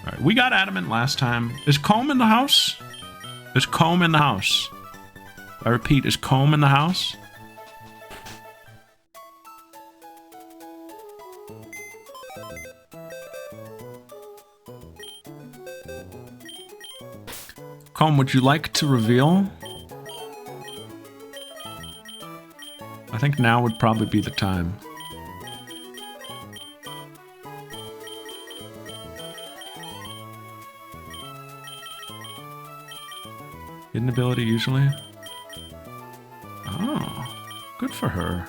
Alright, we got adamant last time. Is Comb in the house? Is Comb in the house? I repeat, is Comb in the house? Comb, would you like to reveal? I think now would probably be the time. Hidden ability usually? Oh, good for her.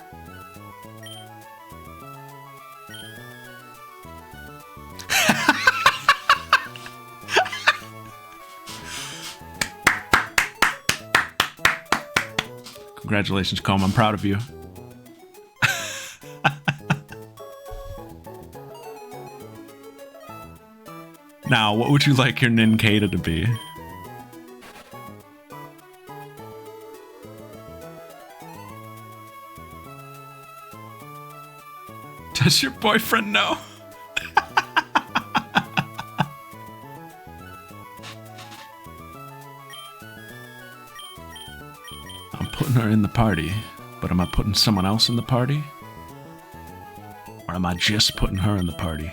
Congratulations, Comb. I'm proud of you. Now, what would you like your Ninkata to be? Does your boyfriend know? I'm putting her in the party, but am I putting someone else in the party? Or am I just putting her in the party?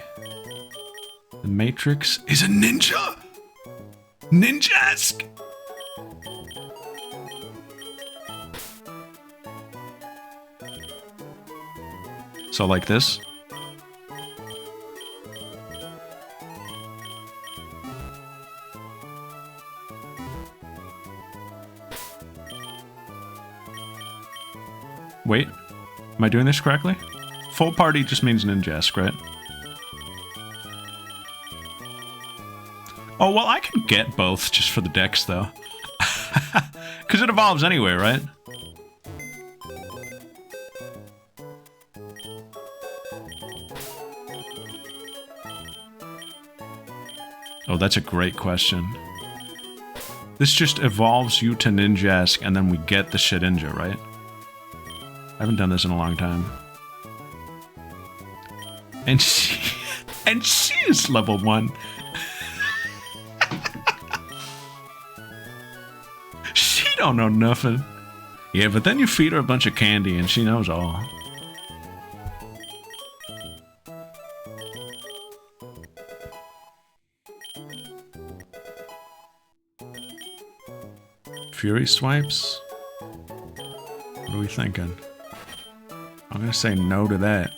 The Matrix is a ninja! Ninja-esque! So like this? Wait, am I doing this correctly? Full party just means ninja-esque, right? Oh, well, I can get both just for the decks, though. Because it evolves anyway, right? Oh, that's a great question. This just evolves you to ninja-esque, and then we get the Shedinja, right? I haven't done this in a long time. And she is level 1. She don't know nothing. Yeah, but then you feed her a bunch of candy and she knows all. Fury swipes? What are we thinking? I'm gonna say no to that.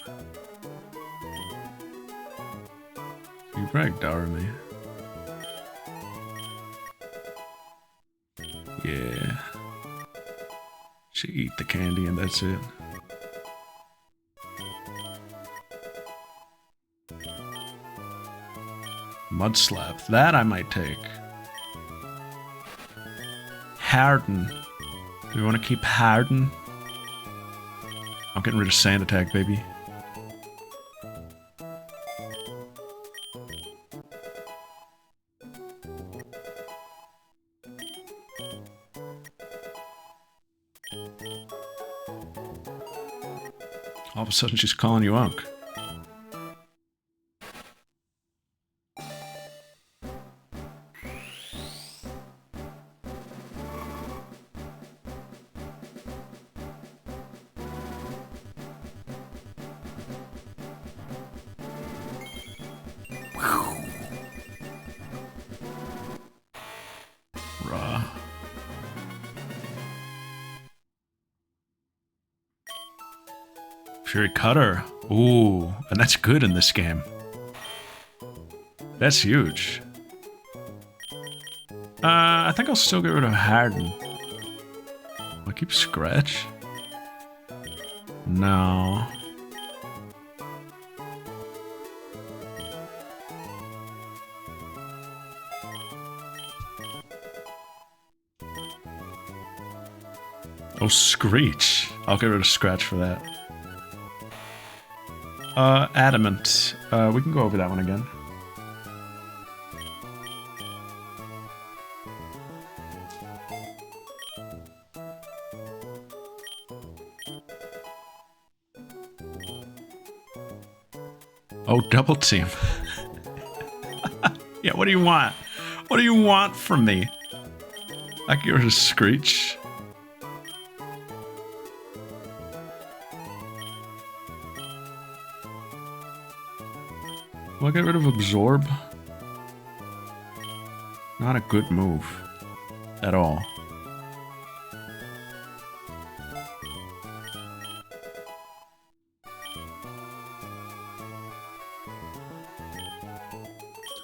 You ragdoll me. Yeah. She eat the candy and that's it. Mud slap. That I might take. Harden. Do we want to keep Harden? I'm getting rid of Sand Attack, baby. All of a sudden she's calling you Unk. Raw. Fury Cutter. Ooh, and that's good in this game. That's huge. I think I'll still get rid of Harden. I'll keep Scratch. No. Oh, Screech. I'll get rid of Scratch for that. Adamant. We can go over that one again. Oh, double team. Yeah, what do you want? What do you want from me? Like you're a Screech? Will I get rid of Absorb? Not a good move. At all.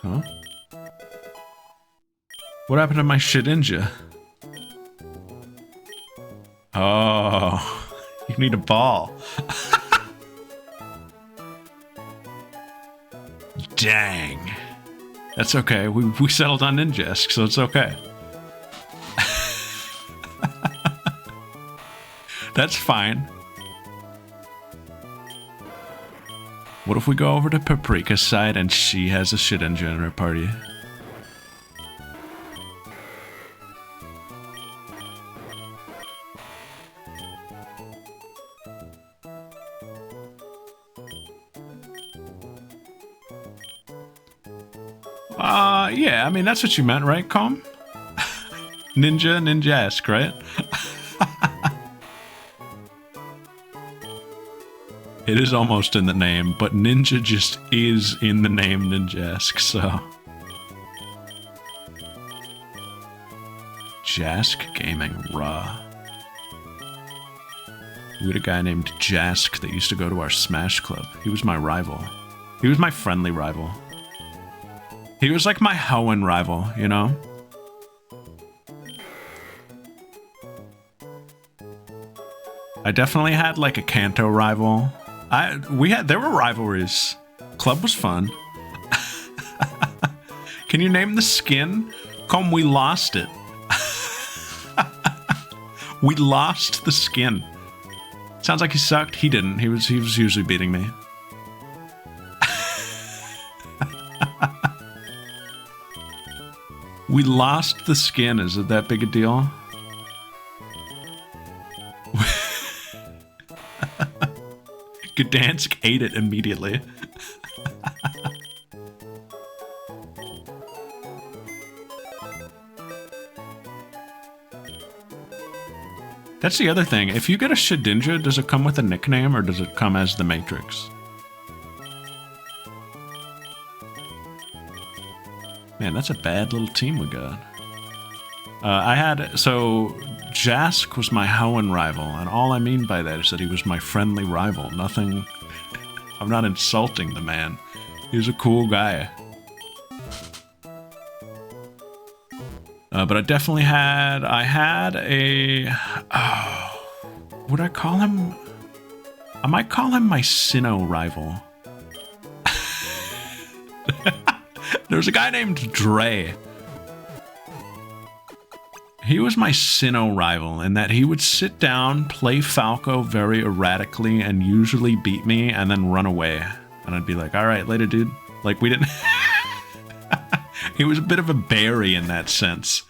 Huh? What happened to my Shedinja? Oh, you need a ball. Dang. That's okay. We settled on Ninjask, so it's okay. That's fine. What if we go over to Paprika's side and she has a Shedinja in her party? Yeah, I mean, that's what you meant, right, Calm? Ninja-esque, right? It is almost in the name, but Ninja just is in the name Ninja-esque, so... Jask Gaming, raw. We had a guy named Jask that used to go to our Smash Club. He was my rival. He was my friendly rival. He was like my Hoenn rival, you know? I definitely had like a Kanto rival. There were rivalries. Club was fun. Can you name the skin? Come, we lost it. We lost the skin. Sounds like he sucked. He didn't. He was usually beating me. We lost the skin. Is it that big a deal? Gdansk ate it immediately. That's the other thing. If you get a Shedinja, does it come with a nickname or does it come as the Matrix? Man, that's a bad little team we got. So Jask was my Hoenn rival, and all I mean by that is that he was my friendly rival. Nothing, I'm not insulting the man. He was a cool guy. But I definitely had would I call him? I might call him my Sinnoh rival. There was a guy named Dre. He was my Sinnoh rival in that he would sit down, play Falco very erratically, and usually beat me and then run away. And I'd be like, all right, later, dude. Like, we didn't... He was a bit of a berry in that sense.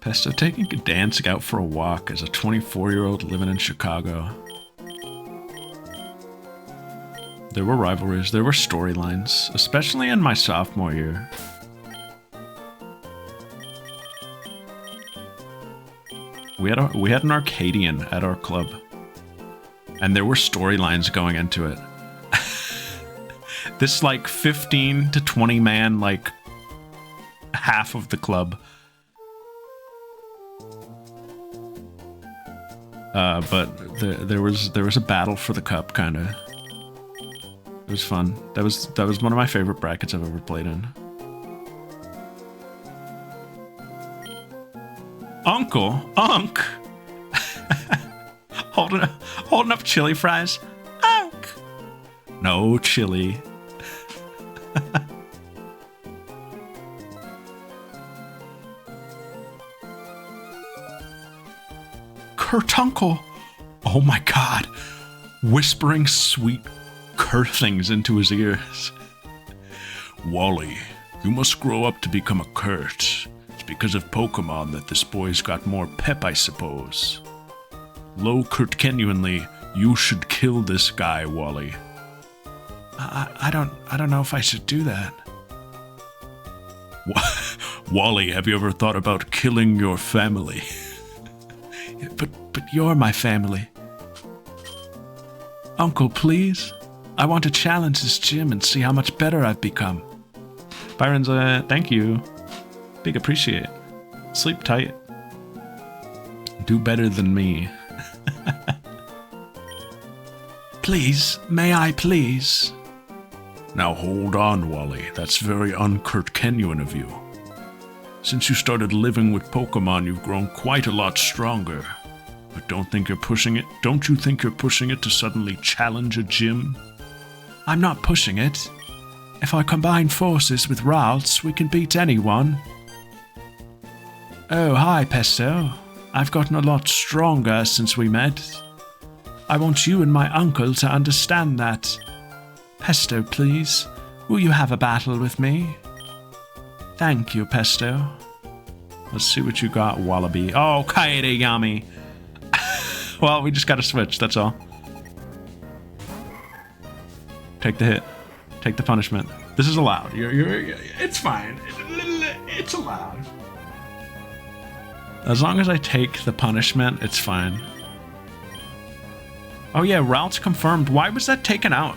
Pesto taking Gdansk out for a walk as a 24-year-old living in Chicago. There were rivalries, there were storylines, especially in my sophomore year. We had an Arcadian at our club, and there were storylines going into it. This like 15 to 20 man, like half of the club. But there was a battle for the cup, kind of. It was fun. That was one of my favorite brackets I've ever played in. Unc, holding up chili fries. Unc, no chili. Kurtunkel. Oh my god. Whispering sweet cur things into his ears. Wally, you must grow up to become a Kurt. It's because of Pokémon that this boy's got more pep, I suppose. Lo Kurt genuinely, You should kill this guy, Wally. I don't know if I should do that. Wally, have you ever thought about killing your family? But you're my family. Uncle, please. I want to challenge this gym and see how much better I've become. Byron's, thank you. Big appreciate. Sleep tight. Do better than me. Please, may I please? Now hold on, Wally. That's very un-Kurt Kenyon of you. Since you started living with Pokémon, you've grown quite a lot stronger. But don't you think you're pushing it to suddenly challenge a gym? I'm not pushing it. If I combine forces with Ralts, we can beat anyone. Oh, hi, Pesto. I've gotten a lot stronger since we met. I want you and my uncle to understand that. Pesto, please, will you have a battle with me? Thank you, Pesto. Let's see what you got, Wallaby. Oh, Kaede Yami. Well, we just gotta switch, that's all. Take the hit. Take the punishment. This is allowed. It's fine. It's allowed. As long as I take the punishment, it's fine. Oh yeah, routes confirmed. Why was that taken out?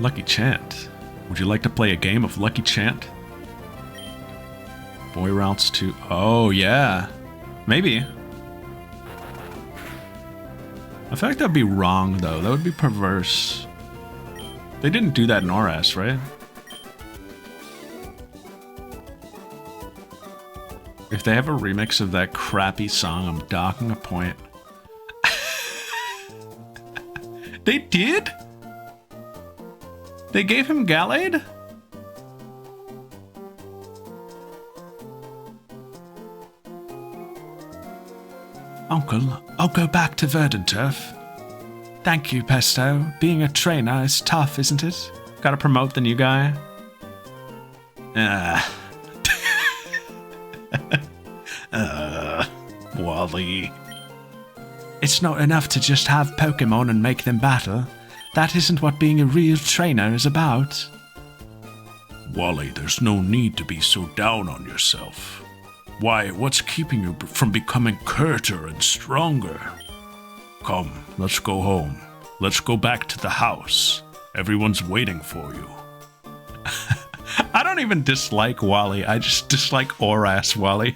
Lucky Chant. Would you like to play a game of Lucky Chant? Boy routes to... Oh, yeah. Maybe. I feel like that'd be wrong, though. That would be perverse. They didn't do that in RS, right? If they have a remix of that crappy song, I'm docking a point. They did? They gave him Gallade? Uncle, I'll go back to Verdanturf. Thank you, Pesto. Being a trainer is tough, isn't it? Gotta promote the new guy. Wally. It's not enough to just have Pokémon and make them battle. That isn't what being a real trainer is about. Wally, there's no need to be so down on yourself. Why, what's keeping you from becoming curter and stronger? Come, let's go home. Let's go back to the house. Everyone's waiting for you. I don't even dislike Wally. I just dislike Oras Wally.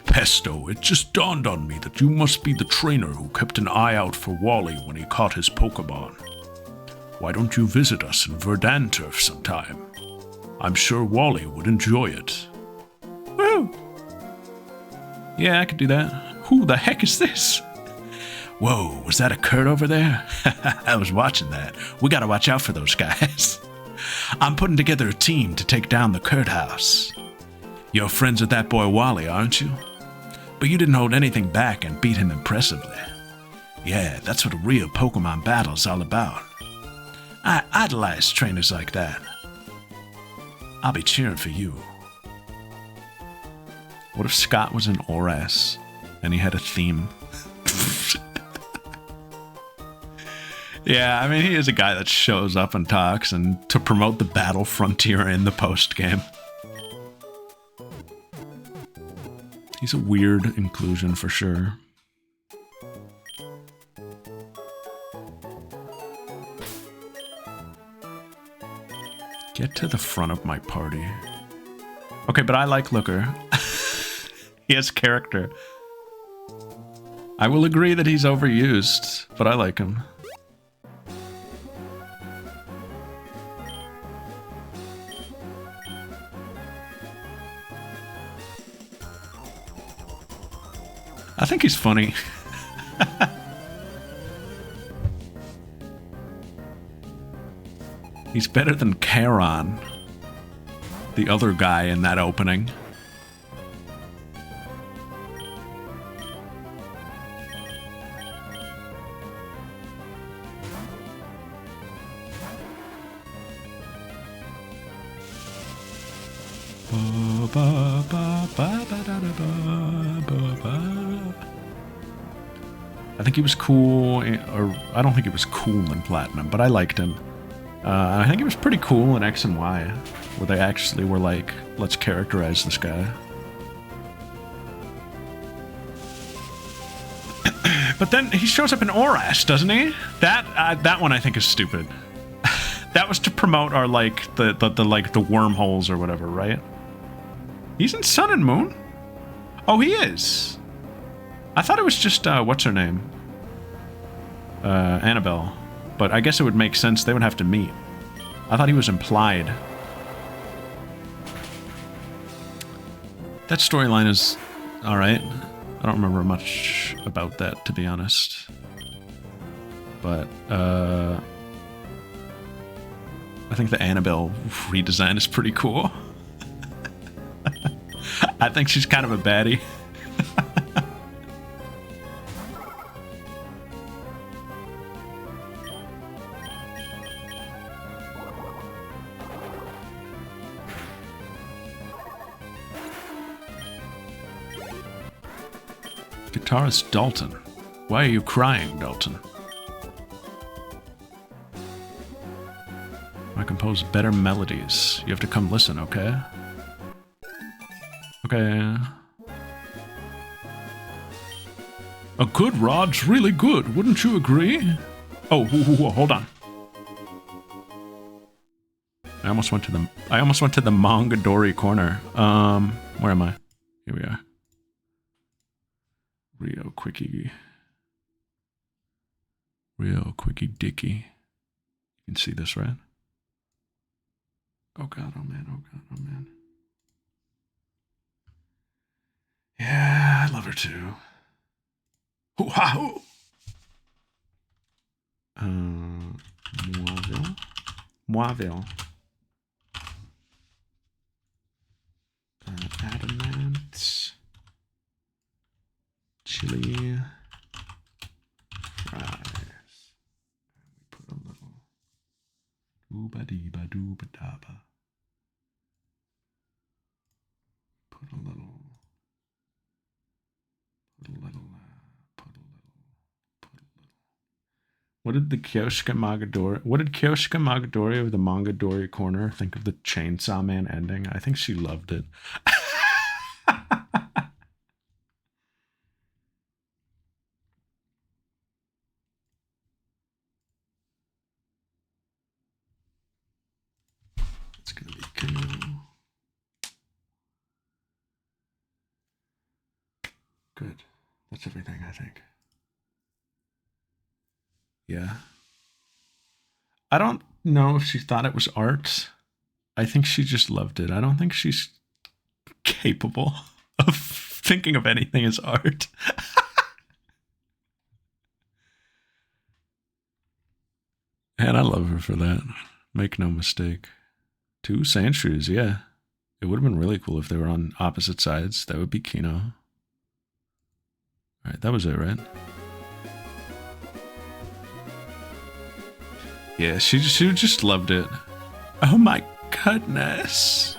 Pesto, it just dawned on me that you must be the trainer who kept an eye out for Wally when he caught his Pokémon. Why don't you visit us in Verdanturf sometime? I'm sure Wally would enjoy it. Woo! Yeah, I could do that. Who the heck is this? Whoa, was that a Kurt over there? I was watching that. We gotta watch out for those guys. I'm putting together a team to take down the Kurt house. You're friends with that boy Wally, aren't you? But you didn't hold anything back and beat him impressively. Yeah, that's what a real Pokemon battle's all about. I idolize trainers like that. I'll be cheering for you. What if Scott was in Oras and he had a theme? Yeah, I mean, he is a guy that shows up and talks and to promote the battle frontier in the post-game. He's a weird inclusion for sure. Get to the front of my party. Okay, but I like Looker. He has character. I will agree that he's overused, but I like him. I think he's funny. He's better than Charon, the other guy in that opening. Ba, ba, ba, ba. I think he was cool, or I don't think he was cool in Platinum, but I liked him. I think he was pretty cool in X and Y, where they actually were like, let's characterize this guy. But then he shows up in Orash, doesn't he? That one I think is stupid. That was to promote our like the wormholes or whatever, right? He's in Sun and Moon? Oh, he is. I thought it was just what's her name? Annabelle. But I guess it would make sense they would have to meet. I thought he was implied. That storyline is alright. I don't remember much about that, to be honest. But, I think the Annabelle redesign is pretty cool. I think she's kind of a baddie. Guitarist Dalton. Why are you crying, Dalton? I compose better melodies. You have to come listen, okay? Okay. A good rod's really good, wouldn't you agree? Oh, hold on. I almost went to the Mongadori corner. Where am I? Here we are. Real quickie dicky. You can see this, right? Oh god, oh man, oh god, oh man. Yeah, I love her too. Hoo-ha-hoo! Moiville. Adamant. Chili. Fries. We put a little dooba-dee-ba-dooba-daba. Put a little. What did Kyoshika Magadori of the Mongadori corner think of the Chainsaw Man ending? I think she loved it. It's gonna be cool. Good. That's everything, I think. Yeah. I don't know if she thought it was art. I think she just loved it. I don't think she's capable of thinking of anything as art. And I love her for that. Make no mistake. 2 Sandshrews, yeah. It would have been really cool if they were on opposite sides. That would be Kino. Alright, that was it, right? Yeah, she just loved it. Oh my goodness.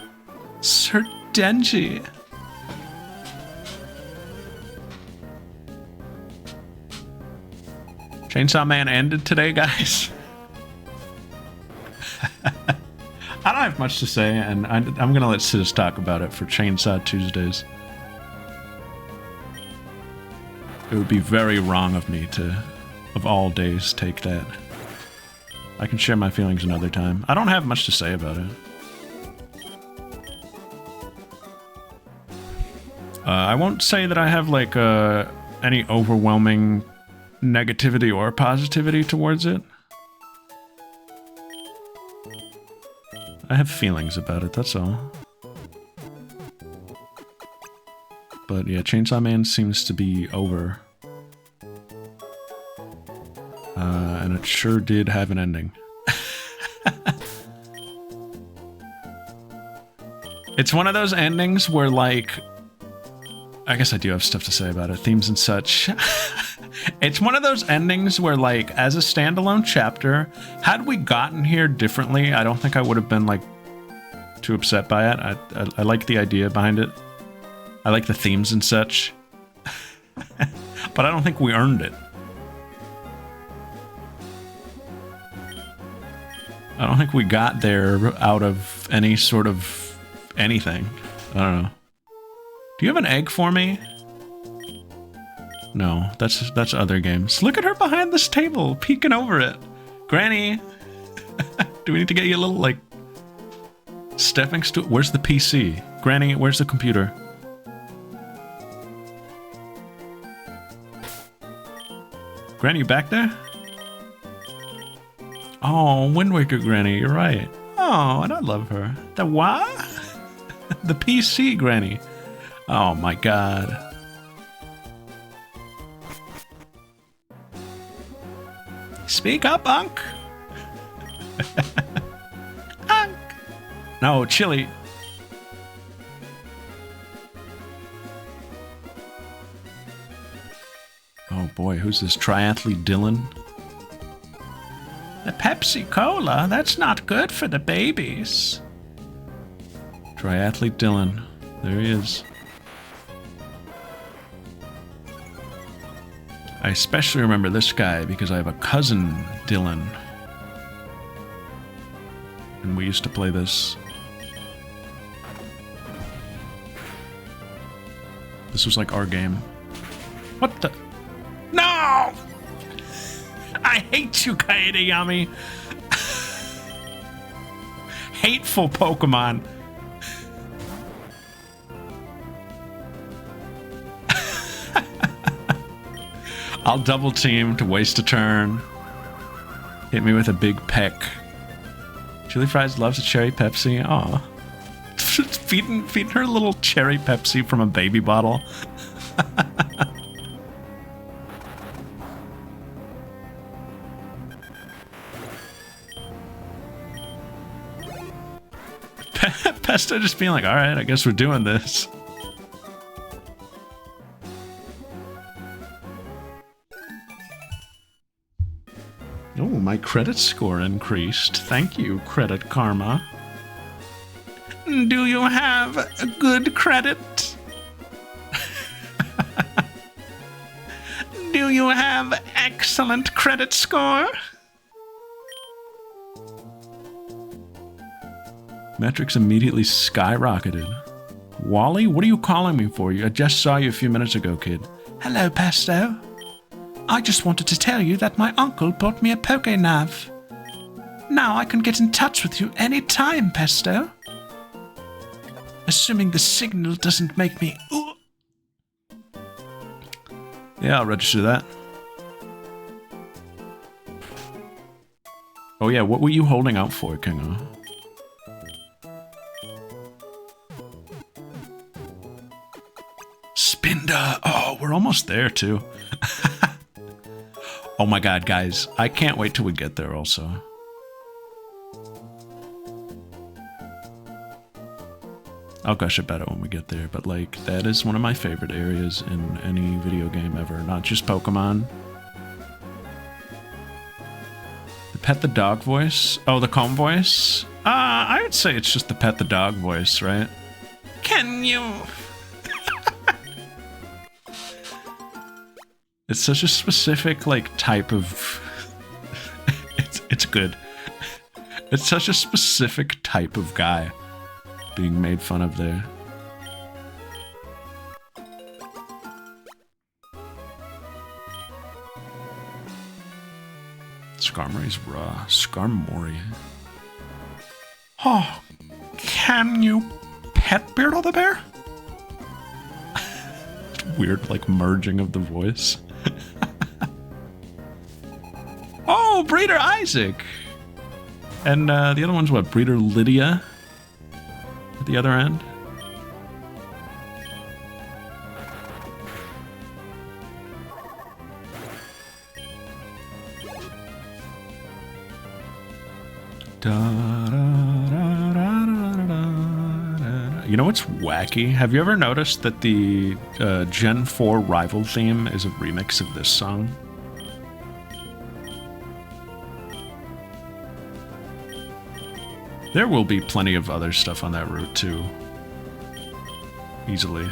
Sir Denji. Chainsaw Man ended today, guys. I don't have much to say, and I'm going to let Sis talk about it for Chainsaw Tuesdays. It would be very wrong of me to, of all days, take that. I can share my feelings another time. I don't have much to say about it. I won't say that I have, like, any overwhelming negativity or positivity towards it. I have feelings about it, that's all. But yeah, Chainsaw Man seems to be over. And it sure did have an ending. It's one of those endings where, like... I guess I do have stuff to say about it. Themes and such. It's one of those endings where, like, as a standalone chapter, had we gotten here differently, I don't think I would have been, like, too upset by it. I like the idea behind it. I like the themes and such. But I don't think we earned it. I don't think we got there out of any sort of anything. I don't know. Do you have an egg for me? No, that's other games. Look at her behind this table, peeking over it. Granny, do we need to get you a little, like, stepping stool? Where's the PC? Granny, where's the computer? Granny, you back there? Oh, Wind Waker Granny, you're right. Oh, and I love her. The what? The PC Granny. Oh my god. Speak up, Unc. Unc. No, Chili. Oh boy, who's this triathlete Dylan? The Pepsi Cola, that's not good for the babies. Triathlete Dylan. There he is. I especially remember this guy because I have a cousin, Dylan. And we used to play this. This was like our game. What the? No! I hate you, Kaede Yami. Hateful Pokemon. I'll double team to waste a turn. Hit me with a big peck. Chili Fries loves a cherry Pepsi. Aw. feeding her a little cherry Pepsi from a baby bottle. Pesto just being like, alright, I guess we're doing this. Oh, my credit score increased. Thank you, Credit Karma. Do you have a good credit? Do you have excellent credit score? Metrics immediately skyrocketed. Wally, what are you calling me for? I just saw you a few minutes ago, kid. Hello, Pesto. I just wanted to tell you that my uncle bought me a Pokénav. Now I can get in touch with you any time, Pesto. Assuming the signal doesn't make me... Ooh. Yeah, I'll register that. Oh yeah, what were you holding out for, Kingo? Spinda! Oh, we're almost there, too. Oh my god, guys. I can't wait till we get there, also. I'll gush about it when we get there, but, like, that is one of my favorite areas in any video game ever. Not just Pokemon. The pet the dog voice? Oh, the calm voice? I would say it's just the pet the dog voice, right? Can you... It's such a specific, like, type of... it's good. It's such a specific type of guy being made fun of there. Skarmory's raw. Skarmory. Oh, can you pet Beardle the Bear? Weird, like, merging of the voice. Oh, Breeder Isaac! And the other one's what? Breeder Lydia? At the other end? You know what's wacky? Have you ever noticed that the Gen 4 rival theme is a remix of this song? There will be plenty of other stuff on that route too. Easily.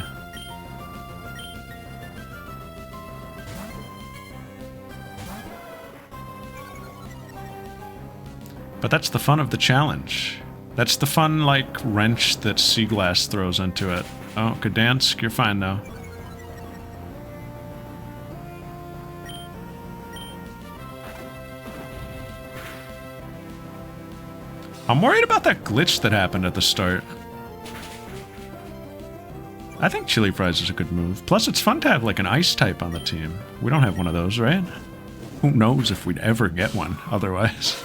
But that's the fun of the challenge. That's the fun, like, wrench that Sea Glass throws into it. Oh, Gdansk, you're fine though. I'm worried about that glitch that happened at the start. I think Chili Fries is a good move. Plus, it's fun to have, like, an ice type on the team. We don't have one of those, right? Who knows if we'd ever get one otherwise.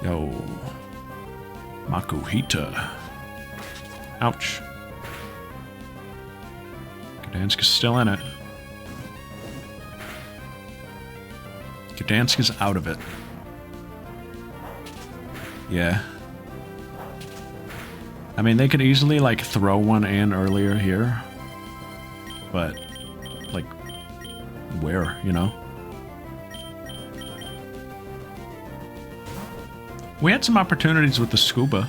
Yo. Makuhita. Ouch. Gdansk is still in it. Gdansk is out of it. Yeah. I mean, they could easily, like, throw one in earlier here. But, like, where, you know? We had some opportunities with the scuba.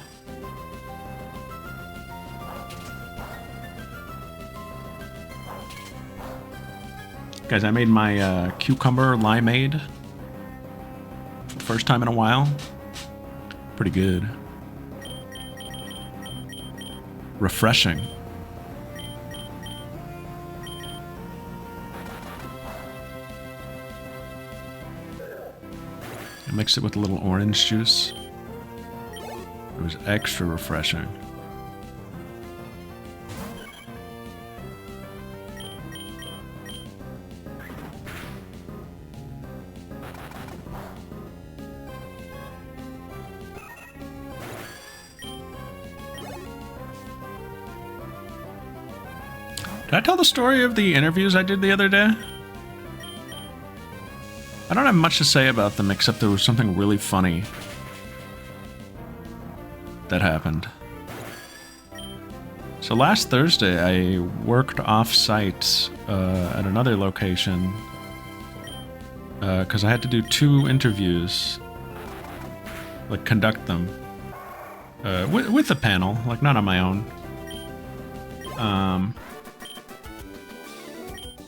Guys, I made my cucumber limeade. First time in a while. Pretty good. Refreshing. I mixed it with a little orange juice. It was extra refreshing. Did I tell the story of the interviews I did the other day? I don't have much to say about them except there was something really funny that happened. So last Thursday I worked off-site at another location because I had to do 2 interviews, like conduct them with a panel, like not on my own.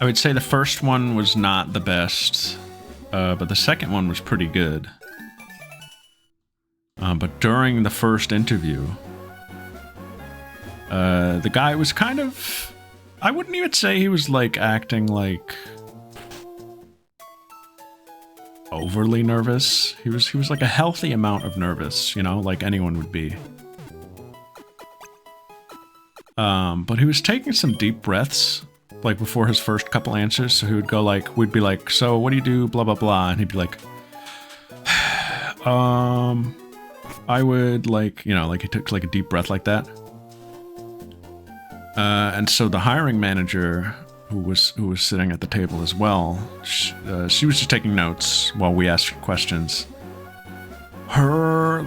I would say the first one was not the best, but the second one was pretty good. But during the first interview, the guy was kind of... I wouldn't even say he was, like, acting, like, overly nervous. He was like, a healthy amount of nervous, you know, like anyone would be. But he was taking some deep breaths, like, before his first couple answers. So he would go, like, we'd be like, so what do you do, blah, blah, blah. And he'd be like, I would, like, you know, like he took like a deep breath like that. And so the hiring manager, who was sitting at the table as well, she was just taking notes while we asked questions. Her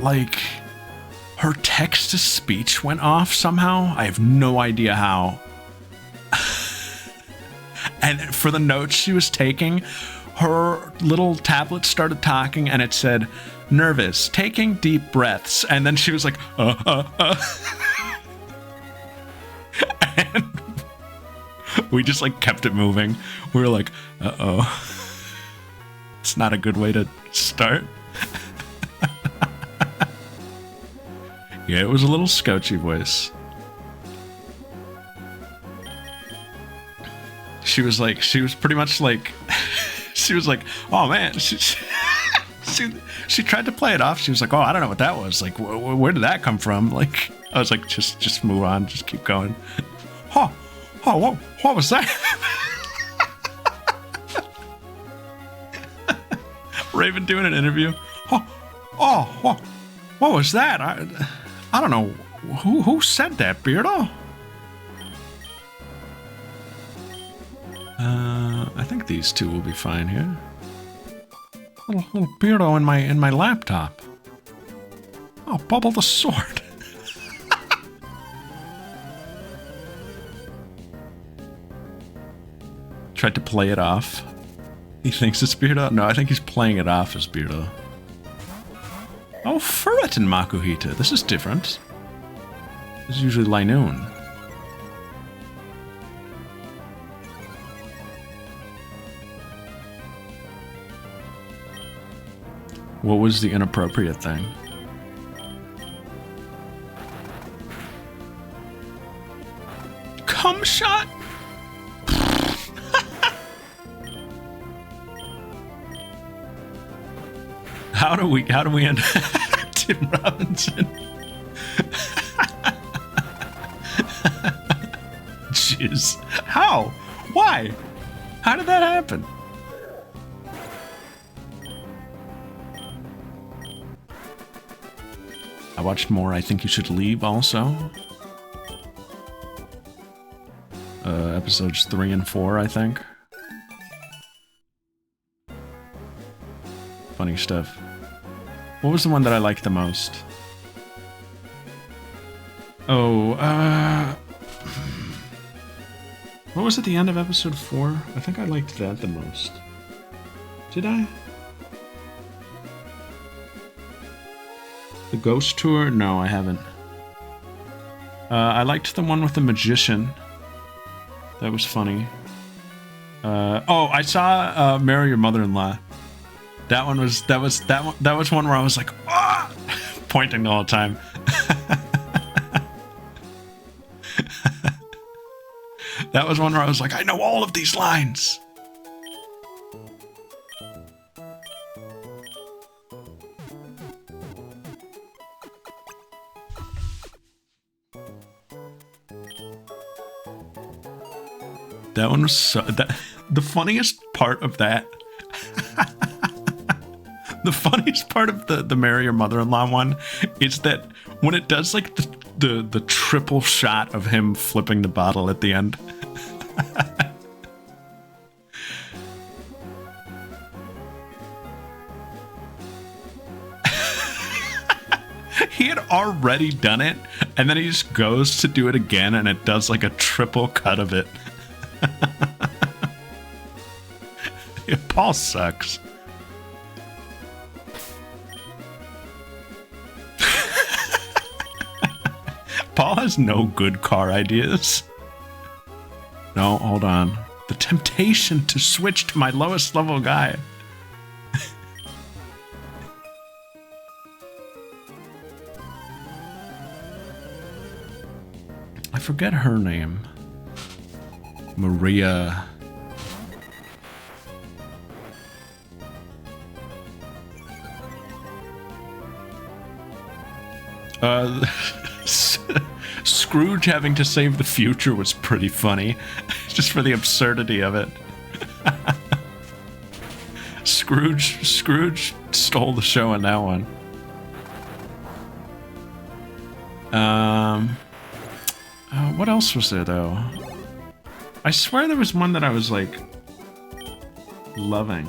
text-to-speech went off somehow. I have no idea how. And for the notes she was taking, her little tablet started talking and it said, nervous, taking deep breaths. And then she was like, And we just, like, kept it moving. We were like, uh-oh. It's not a good way to start. Yeah, it was a little scouchy voice. She was pretty much like, she was like, oh man, she tried to play it off. She was like, oh, I don't know what that was. Like, where did that come from? Like, I was like, just move on, just keep going. What was that? Raven doing an interview. What was that? I don't know. Who said that, Beardo? I think these two will be fine here. Little Beardo in my laptop. Oh, Bubble the Sword. Tried to play it off. He thinks it's Beardo? No, I think he's playing it off as Beardo. Oh, Furret and Makuhita. This is different. This is usually Linoon. What was the inappropriate thing? Cum shot? How do we end Tim Robinson? Jeez. How? Why? How did that happen? I watched more I Think You Should Leave also. Episodes 3 and 4, I think. Funny stuff. What was the one that I liked the most? Oh, what was at the end of episode 4? I think I liked that the most. Did I? The ghost tour? No, I haven't. I liked the one with the magician. That was funny. Oh, I saw Marry Your Mother-in-Law. That was one where I was like, ah! Pointing the whole time. That was one where I was like, I know all of these lines. That one was so... the funniest part of that... the funniest part of the Marry Your Mother-in-Law one is that when it does like the triple shot of him flipping the bottle at the end. He had already done it, and then he just goes to do it again, and it does like a triple cut of it. Yeah, Paul sucks. Paul has no good car ideas. No, hold on. The temptation to switch to my lowest level guy. I forget her name. Maria. Scrooge having to save the future was pretty funny, just for the absurdity of it. Scrooge stole the show in that one. What else was there though? I swear there was one that I was like loving,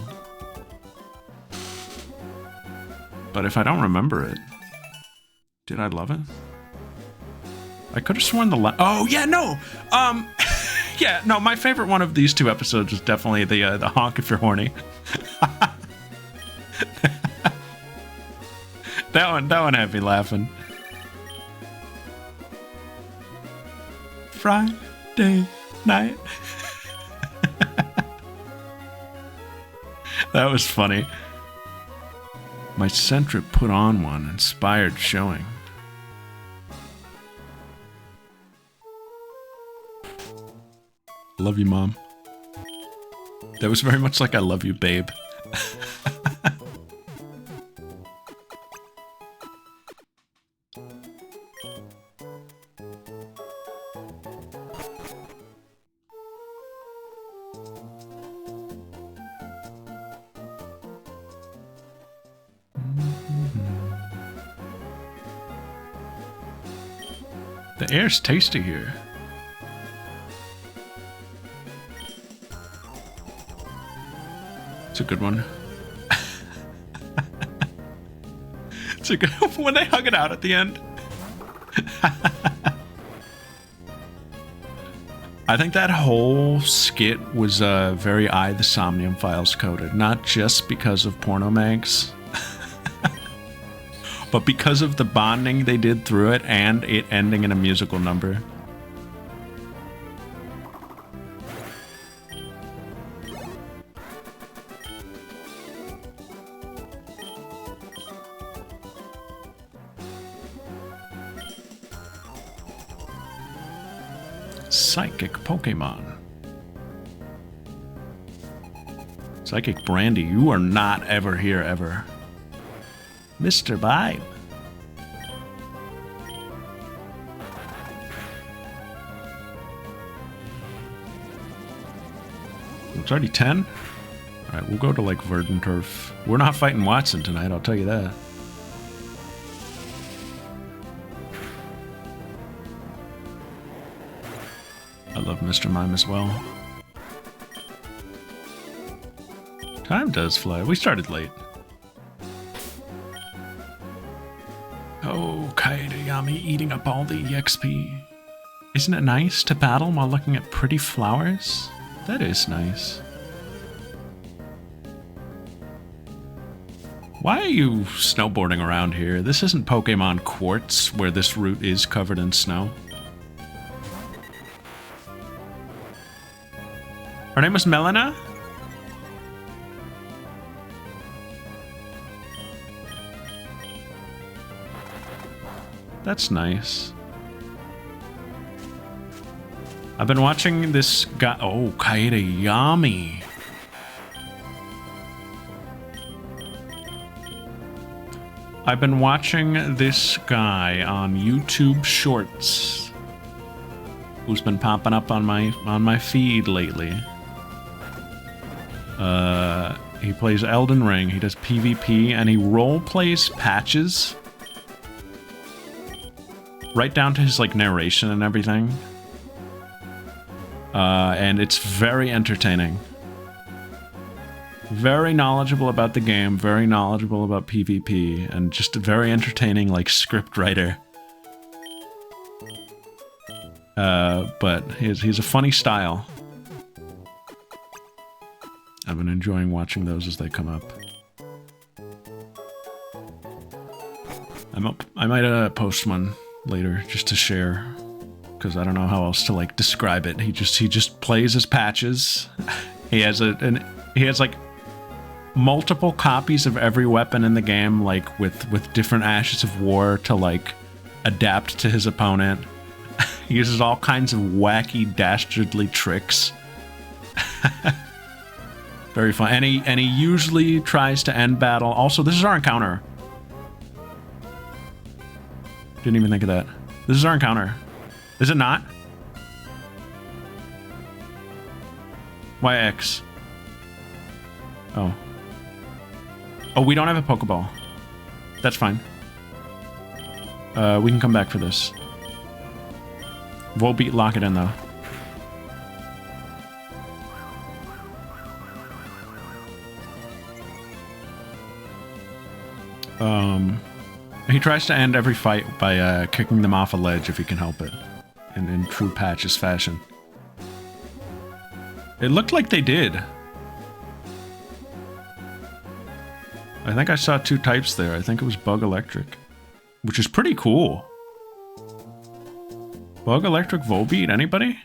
but if I don't remember it, did I love it? I could have sworn oh yeah, no, yeah, no. My favorite one of these two episodes was definitely the honk if you're horny. That one had me laughing. Friday night. That was funny. My Centric put on one, inspired showing. Love you, Mom. That was very much like I love you, babe. The air's tasty here. It's a good one. It's a good when they hug it out at the end. I think that whole skit was very I, the Somnium Files coded, not just because of porno mags, but because of the bonding they did through it and it ending in a musical number. Psychic Pokemon. Psychic Brandy, you are not ever here ever. Mr. Vibe. It's already 10? Alright, we'll go to like Verdant Turf. We're not fighting Watson tonight, I'll tell you that. I love Mr. Mime as well. Time does fly. We started late. Oh, Kaedayami eating up all the EXP. Isn't it nice to battle while looking at pretty flowers? That is nice. Why are you snowboarding around here? This isn't Pokemon Quartz, where this route is covered in snow. Her name was Melina? That's nice. I've been watching this guy. Oh, Kaedayami. I've been watching this guy on YouTube Shorts, who's been popping up on my feed lately. He plays Elden Ring. He does PvP and he role plays patches, right down to his like narration and everything. And it's very entertaining. Very knowledgeable about the game, very knowledgeable about PvP, and just a very entertaining, like, script writer. But he's a funny style. I've been enjoying watching those as they come up. I might post one later just to share, because I don't know how else to like describe it. He just plays his patches. He has like multiple copies of every weapon in the game, like with different Ashes of War to like adapt to his opponent. He uses all kinds of wacky, dastardly tricks. Very fun. And he usually tries to end battle. Also, this is our encounter. Didn't even think of that. This is our encounter. Is it not? Why X? Oh. Oh, we don't have a Pokeball. That's fine. We can come back for this. Volbeat, lock it in, though. He tries to end every fight by kicking them off a ledge if he can help it. In true Patches fashion. It looked like they did. I think I saw two types there. I think it was Bug Electric, which is pretty cool. Bug Electric Volbeat, anybody?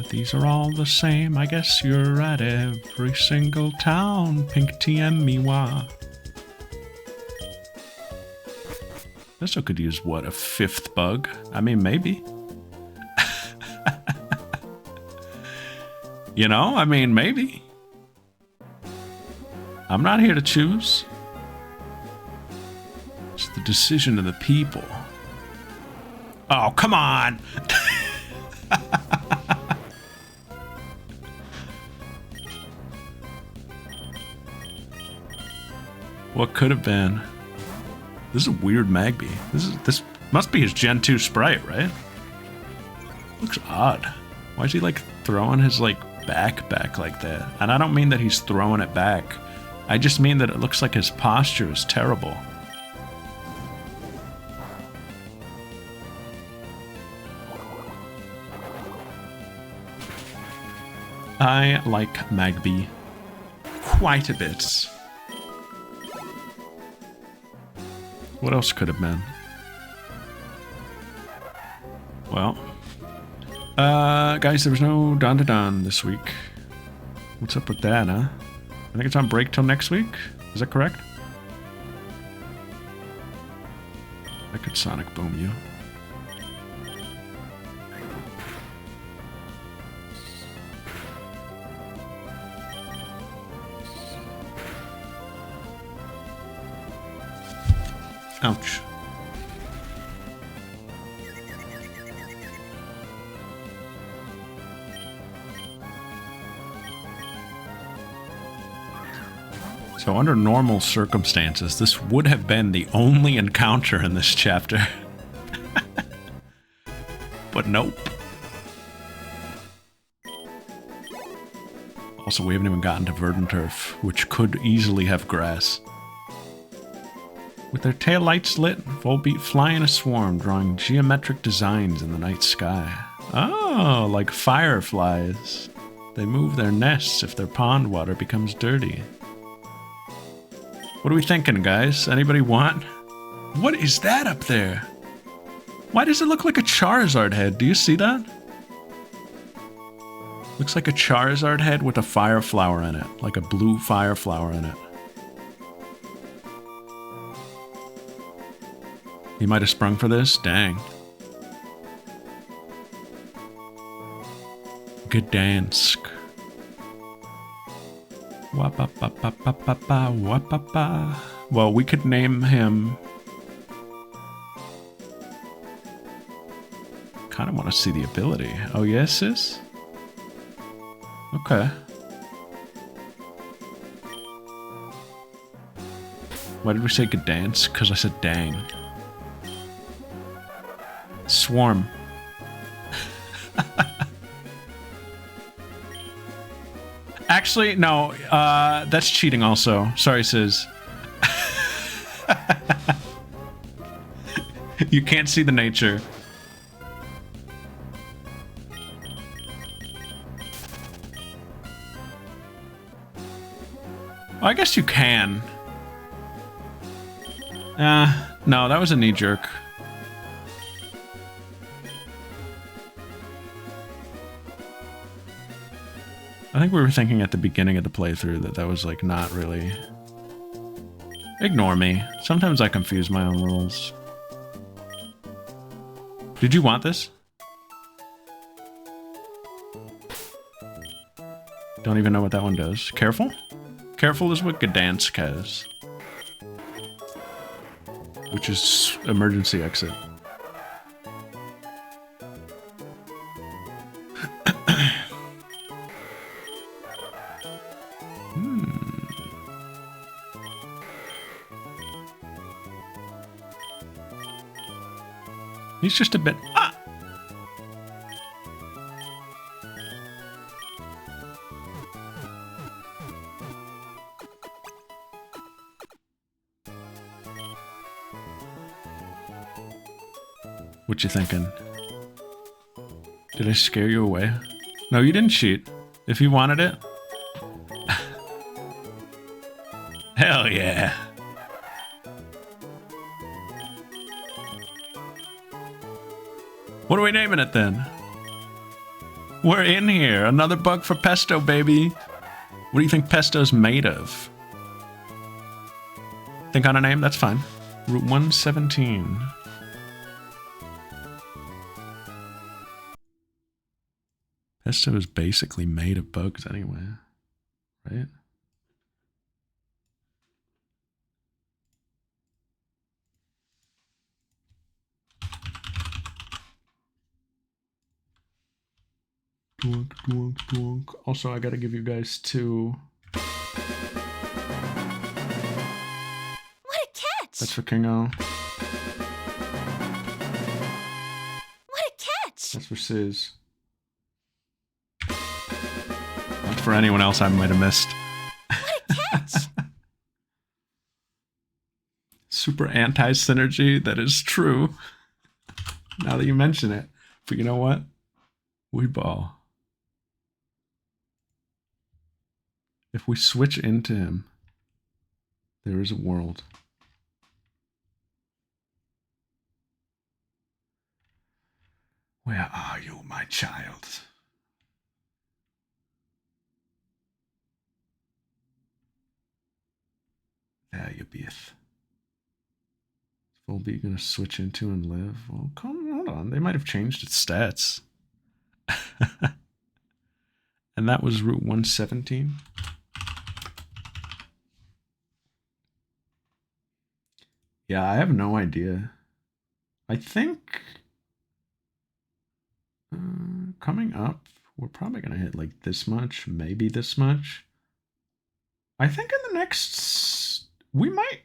These are all the same. I guess you're at every single town. Pink TM Miwa. This one could use, what, a 5th bug? I mean, maybe. You know, I mean, maybe. I'm not here to choose. It's the decision of the people. Oh, come on! What could have been? This is a weird Magby. This must be his Gen 2 sprite, right? Looks odd. Why is he like throwing his like back like that? And I don't mean that he's throwing it back. I just mean that it looks like his posture is terrible. I like Magby quite a bit. What else could have been? Well, guys, there was no Don this week. What's up with that, huh? I think it's on break till next week. Is that correct? I could Sonic Boom you. Ouch. So under normal circumstances, this would have been the only encounter in this chapter. But nope. Also, we haven't even gotten to Verdant Turf, which could easily have grass. With their tail lights lit, Volbeat fly in a swarm, drawing geometric designs in the night sky. Oh, like fireflies. They move their nests if their pond water becomes dirty. What are we thinking, guys? Anybody want? What is that up there? Why does it look like a Charizard head? Do you see that? Looks like a Charizard head with a fire flower in it. Like a blue fire flower in it. He might have sprung for this? Dang. Gdansk. Wapapapapapapa, wapapa. Well, we could name him. Kind of want to see the ability. Oh, yes, sis? Okay. Why did we say Gdansk? Because I said dang. Swarm. Actually, no, that's cheating also. Sorry, Sis. You can't see the nature. Well, I guess you can. No, that was a knee-jerk. I think we were thinking at the beginning of the playthrough that that was, like, not really... Ignore me. Sometimes I confuse my own rules. Did you want this? Don't even know what that one does. Careful? Careful is what Gdansk has. Which is emergency exit. He's just a bit... Ah! What you thinking? Did I scare you away? No, you didn't cheat. If you wanted it... Hell yeah! What are we naming it then? We're in here. Another bug for Pesto, baby. What do you think Pesto's made of? Think on a name? That's fine. Route 117. Pesto is basically made of bugs anyway, right? Dwunk, dwunk, dwunk. Also, I gotta give you guys two. What a catch! That's for Kingo. What a catch! That's for Sizz. That's for anyone else I might have missed. What a catch! Super anti-synergy, that is true. Now that you mention it. But you know what? We ball. If we switch into him, there is a world. Where are you, my child? There you beeth. Volbeat gonna switch into and live? Well, hold on. They might have changed its stats. And that was Route 117. Yeah, I have no idea. I think coming up, we're probably going to hit like this much, maybe this much. I think in the next, we might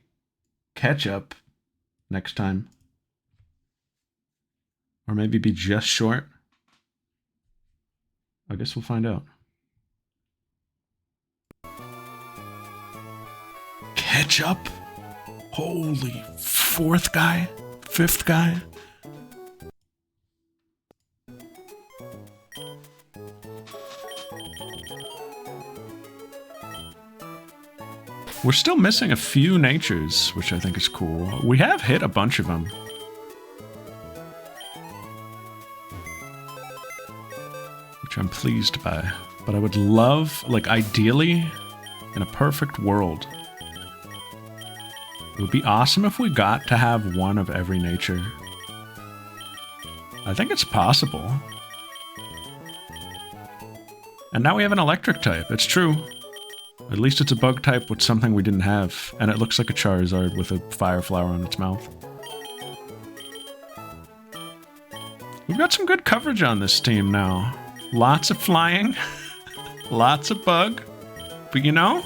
catch up next time. Or maybe be just short. I guess we'll find out. Catch up? Holy, fourth guy? Fifth guy? We're still missing a few natures, which I think is cool. We have hit a bunch of them. Which I'm pleased by. But I would love, like ideally, in a perfect world, it would be awesome if we got to have one of every nature. I think it's possible. And now we have an electric type, it's true. At least it's a bug type with something we didn't have, and it looks like a Charizard with a fire flower on its mouth. We've got some good coverage on this team now. Lots of flying, lots of bug, but you know,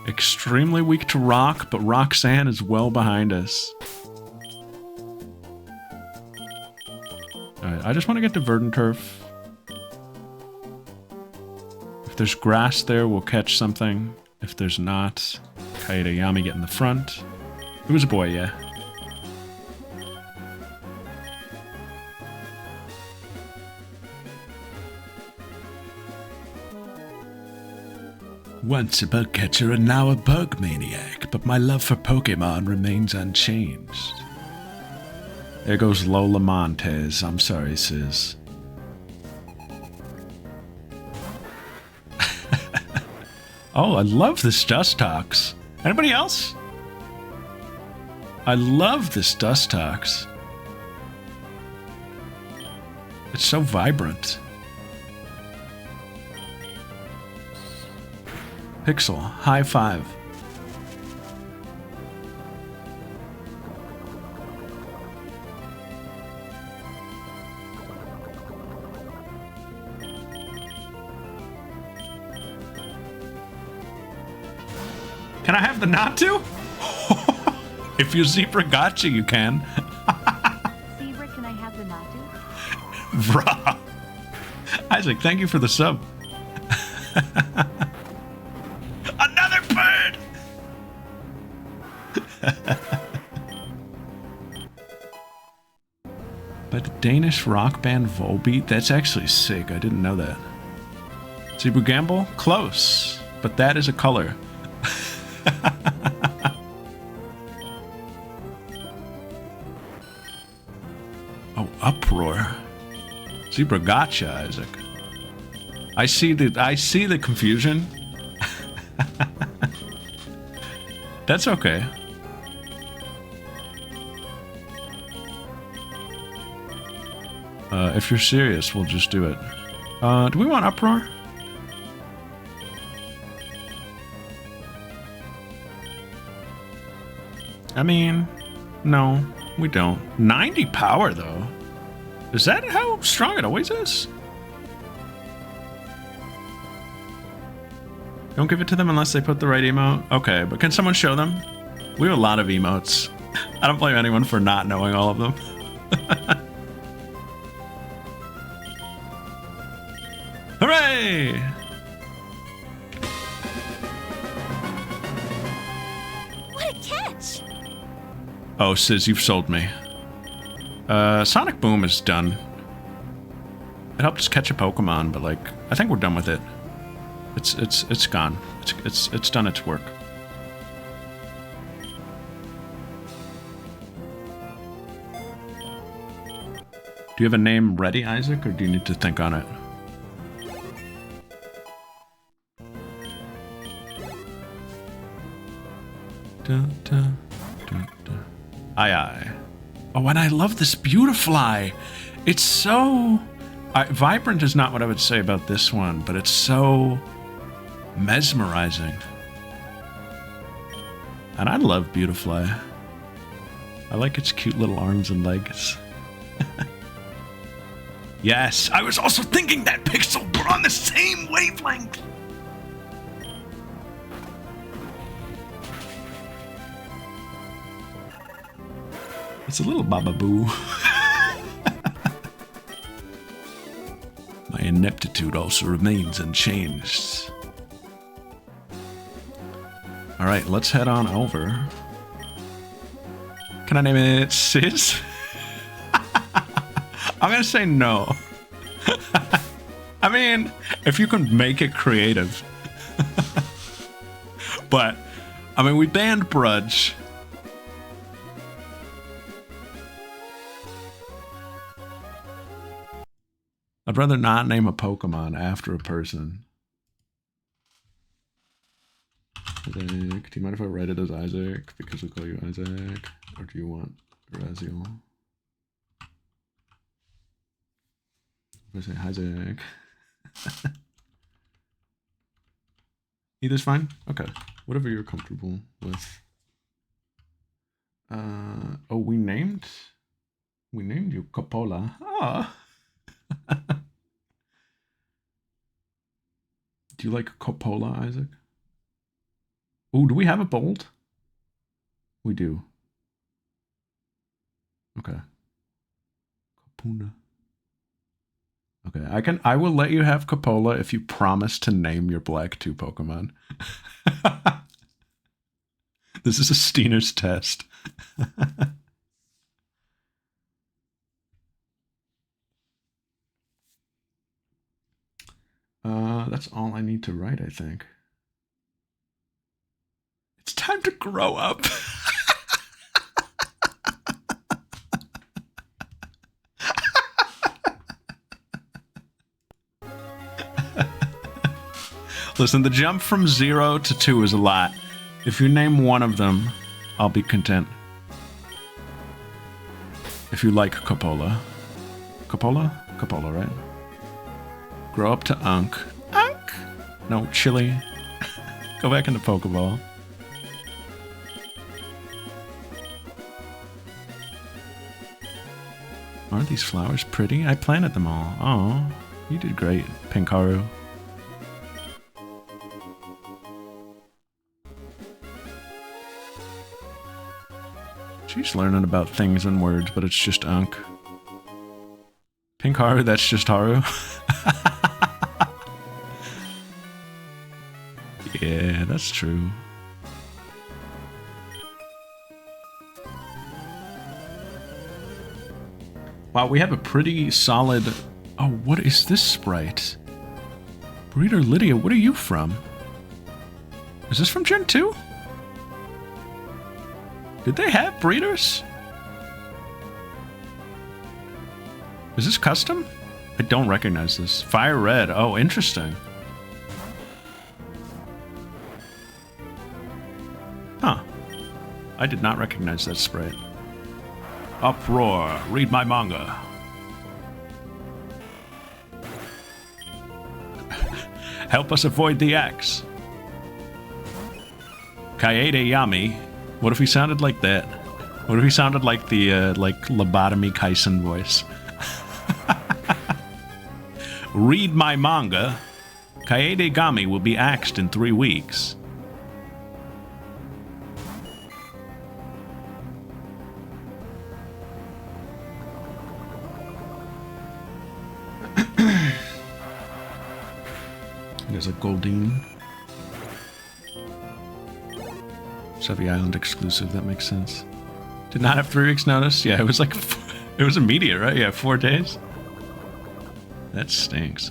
extremely weak to rock, but Roxanne is well behind us. Alright, I just want to get to Verdant Turf. If there's grass there, we'll catch something. If there's not, Kaida Yami get in the front. It was a boy, yeah. Once a bug catcher and now a bug maniac, but my love for Pokémon remains unchanged. There goes Lola Montez. I'm sorry, sis. Oh, I love this Dustox. Anybody else? I love this Dustox. It's so vibrant. Pixel, high five. Can I have the not to? If you Zebra gotcha, you can. Zebra, can I have the not to? Bruh. Isaac, thank you for the sub. Another bird! By the Danish rock band Volbeat? That's actually sick. I didn't know that. Zebra Gamble? Close. But that is a color. Oh, Uproar. Zebra gotcha, Isaac. I see the confusion. That's okay. If you're serious, we'll just do it. Do we want Uproar? I mean, no, we don't. 90 power, though. Is that how strong it always is? Don't give it to them unless they put the right emote? Okay, but can someone show them? We have a lot of emotes. I don't blame anyone for not knowing all of them. Hooray! What a catch! Oh, Sis, you've sold me. Sonic Boom is done. It helped us catch a Pokemon, but like, I think we're done with it. It's gone. It's done its work. Do you have a name ready, Isaac, or do you need to think on it? Dun, dun, dun, dun. Aye, aye. Oh, and I love this Beautifly. It's so... vibrant is not what I would say about this one, but it's so mesmerizing. And I love Beautifly. I like its cute little arms and legs. Yes, I was also thinking that, Pixel. We're on the same wavelength. It's a little Baba Boo. My ineptitude also remains unchanged. Alright, let's head on over. Can I name it Sis? I'm gonna say no. I mean, if you can make it creative. But, I mean, we banned Brudge. I'd rather not name a Pokemon after a person. Isaac, do you mind if I write it as Isaac? Because we call you Isaac. Or do you want Raziel? I'm gonna say Isaac. Either's fine? Okay. Whatever you're comfortable with. Oh, we named you Coppola. Ah. Do you like Coppola, Isaac? Oh, do we have a bold? We do. Okay. Capuna. Okay, I will let you have Coppola if you promise to name your Black 2 Pokemon. This is a Steiner's test. That's all I need to write, I think. It's time to grow up. Listen, the jump from 0 to 2 is a lot. If you name one of them, I'll be content. If you like Coppola. Coppola? Coppola, right? Grow up to Unk. Unk! No, Chili. Go back into Pokeball. Aren't these flowers pretty? I planted them all. Oh, you did great, Pinkaru. She's learning about things and words, but it's just Unk. Pinkaru, that's just Haru. Yeah, that's true. Wow, we have a pretty solid... Oh, what is this sprite? Breeder Lydia, what are you from? Is this from Gen 2? Did they have breeders? Is this custom? I don't recognize this. Fire Red. Oh, interesting. Huh. I did not recognize that sprite. Uproar. Read my manga. Help us avoid the axe. Kaede Yami. What if he sounded like that? What if he sounded like the, like, lobotomy Kaisen voice? Read my manga. Kaede Gami will be axed in 3 weeks. There's a Goldeen. Sevy Island exclusive, that makes sense. Did not have 3 weeks notice? Yeah, it was like, it was immediate, right? Yeah, 4 days. That stinks.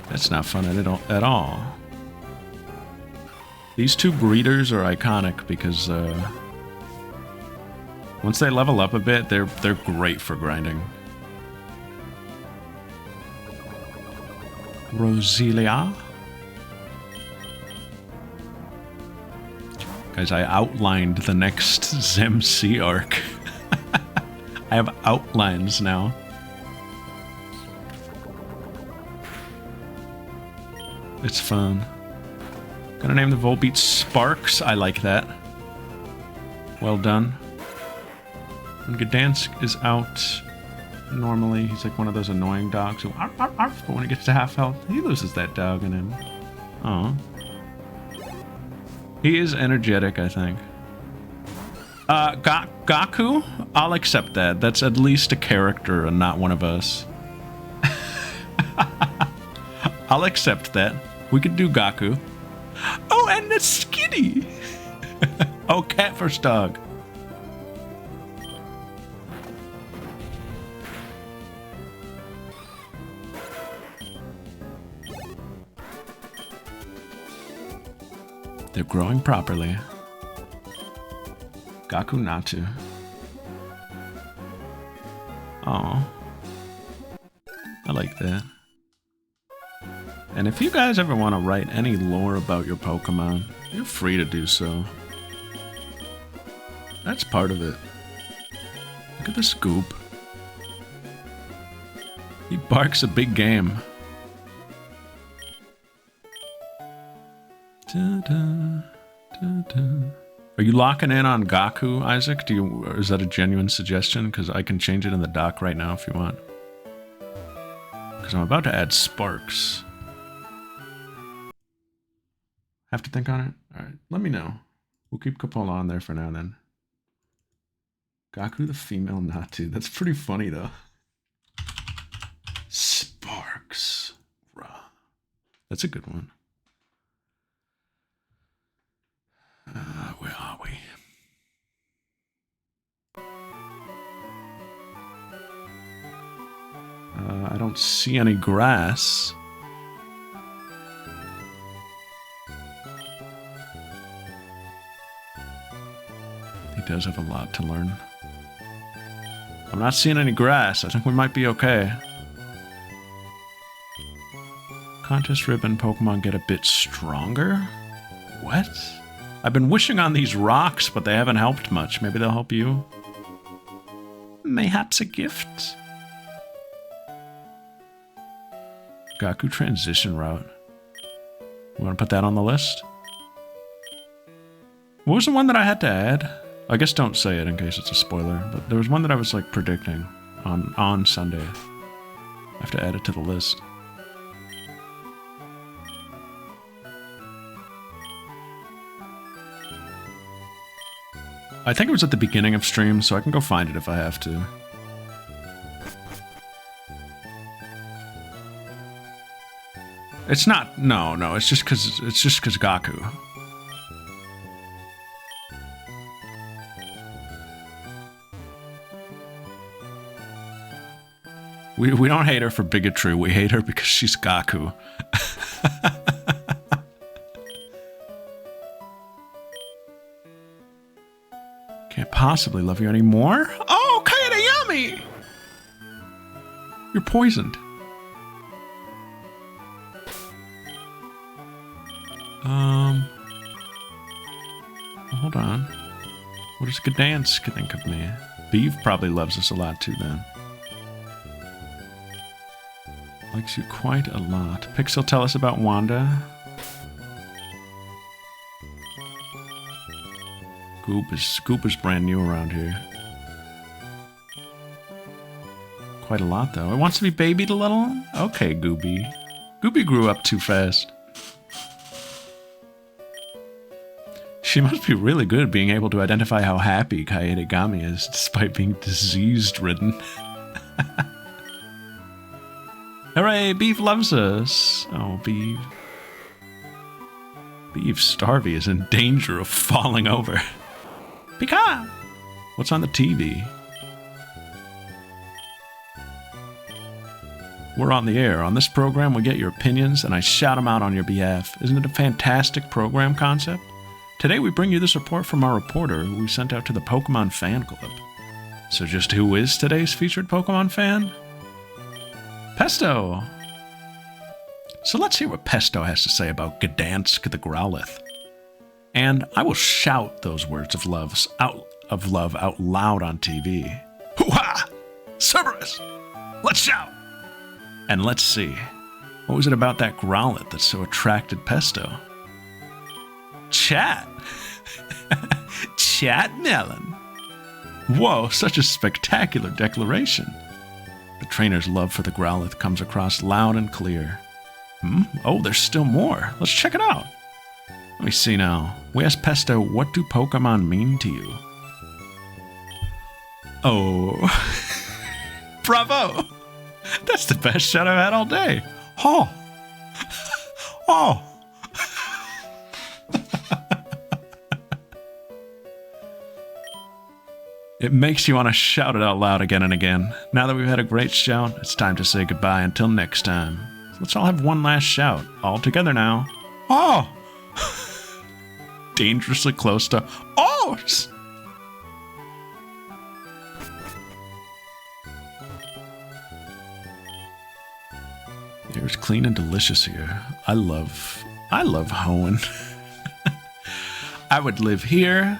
That's not fun at all. These 2 breeders are iconic because, Once they level up a bit, they're great for grinding. Roselia. Guys, I outlined the next ZemC arc. I have outlines now. It's fun. Gonna name the Volbeat Sparks. I like that. Well done. When Gdansk is out, normally he's like one of those annoying dogs who arf, arf, arf, but when he gets to half health, he loses that dog in him. Oh. He is energetic, I think. Gaku? I'll accept that. That's at least a character and not one of us. I'll accept that. We could do Gaku. Oh, and the Skitty! Oh, cat first dog. They're growing properly. Gaku Natu. Oh, I like that. And if you guys ever want to write any lore about your Pokemon, you're free to do so. That's part of it. Look at the scoop. He barks a big game. Da, da, da, da. Are you locking in on Gaku, Isaac? Or is that a genuine suggestion? Because I can change it in the doc right now if you want. Because I'm about to add Sparks. Have to think on it? Alright, let me know. We'll keep Capola on there for now then. Gaku the female Natu. That's pretty funny though. Sparks. Rah. That's a good one. Where are we? I don't see any grass. He does have a lot to learn. I'm not seeing any grass. I think we might be okay. Contest ribbon Pokemon get a bit stronger? What? I've been wishing on these rocks, but they haven't helped much. Maybe they'll help you? Mayhaps a gift? Gaku transition route. You want to put that on the list? What was the one that I had to add? I guess don't say it in case it's a spoiler, but there was one that I was like predicting on Sunday. I have to add it to the list. I think it was at the beginning of stream, so I can go find it if I have to. It's not, no, it's just cause Gaku. We don't hate her for bigotry, we hate her because she's Gaku. Can't possibly love you anymore. Oh, Kayayami! You're poisoned. Hold on. What does Gdansk think of me? Beeve probably loves us a lot too then. Likes you quite a lot. Pixel, tell us about Wanda. Goop is brand new around here. Quite a lot, though. It wants to be babied a little? Okay, Gooby. Gooby grew up too fast. She must be really good being able to identify how happy Kaedegami is, despite being disease-ridden. Hooray, Beef loves us! Oh, Beef. Beef Starvey is in danger of falling over. Pika! What's on the TV? We're on the air. On this program, we get your opinions, and I shout them out on your behalf. Isn't it a fantastic program concept? Today, we bring you this report from our reporter, who we sent out to the Pokemon fan club. So just who is today's featured Pokemon fan? Pesto! So let's hear what Pesto has to say about Gdansk the Growlithe. And I will shout those words of love out loud on TV. Hoo-ha! Cerberus! Let's shout! And let's see. What was it about that Growlithe that so attracted Pesto? Chat! Chat Melon! Whoa, such a spectacular declaration. The trainer's love for the Growlithe comes across loud and clear. Oh, there's still more. Let's check it out. Let me see now. We asked Pesto, what do Pokemon mean to you? Oh. Bravo! That's the best shot I've had all day. Oh. Oh. It makes you want to shout it out loud again and again. Now that we've had a great shout, it's time to say goodbye until next time. Let's all have one last shout. All together now. Oh! Dangerously close to O's! It was clean and delicious here. I love Hoenn. I would live here.